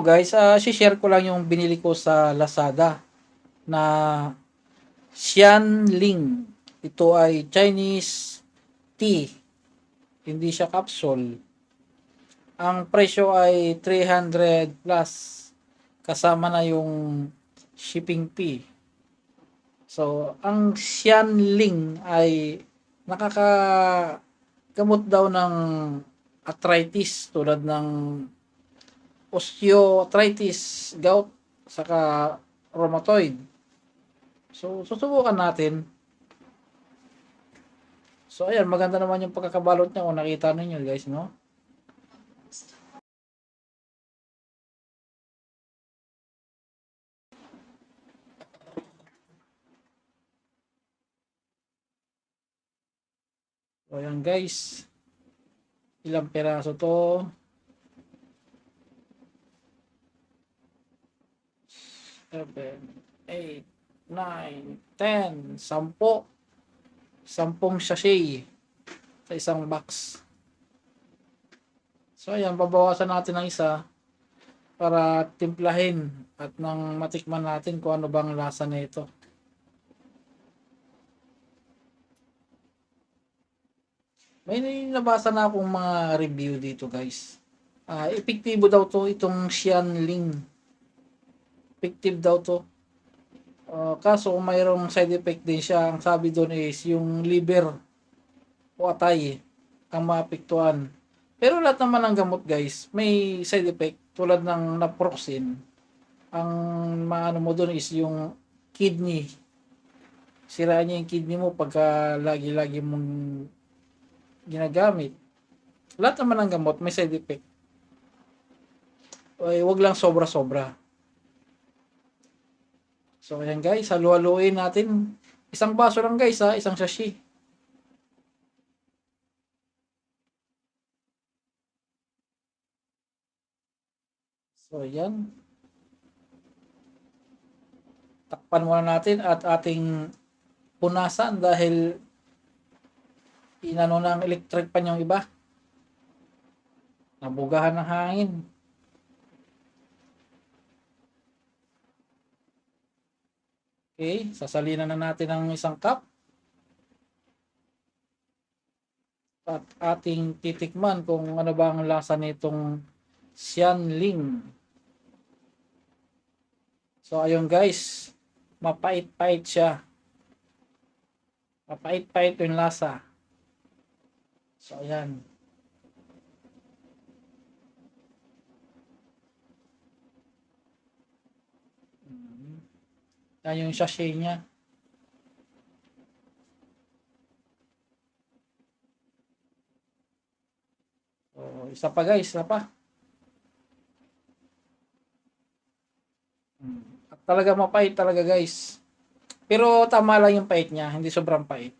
guys, share ko lang yung binili ko sa Lazada na Xianling. Ito ay Chinese tea. Hindi siya capsule. Ang presyo ay 300 plus. Kasama na yung shipping fee. So, ang Xianling ay nakakagamot daw ng arthritis tulad ng osteoarthritis, gout, saka rheumatoid. So, susubukan natin. So, ayan, maganda naman yung pagkakabalot niya kung nakita ninyo guys, no? So, ayan guys. Ilang peraso to? 7, 8, 9, 10, 10. 10 sachet sa isang box. So ayan, babawasan natin ng isa para timplahin at nang matikman natin kung ano bang lasa nito. May nabasa na akong mga review dito guys. Epektibo daw to itong Xianling. Effective daw to. Kaso mayroong side effect din siya. Ang sabi doon is yung liver o atay ang maapektuhan. Pero lahat naman ng gamot guys, may side effect tulad ng naproxen. Ang maano mo doon is yung kidney. Sira niya yung kidney mo pagka lagi-lagi mong ginagamit. Lahat naman ng gamot may side effect. Ay, wag lang sobra-sobra. So ayan guys, halu-haluin natin. Isang baso lang guys isang sachet. So ayan. Takpan muna natin at ating punasan dahil inano ng electric pan yung iba. Nabugahan ng hangin. Okay, sasalinan na natin ng isang cup. At ating titikman kung ano ba ang lasa nitong Xianling. So ayun guys, mapait-pait siya. Mapait-pait yung lasa. So ayan. Yan yung sachet niya. So, isa pa guys, isa pa. At talaga mapait talaga guys. Pero tama lang yung pait niya, hindi sobrang pait.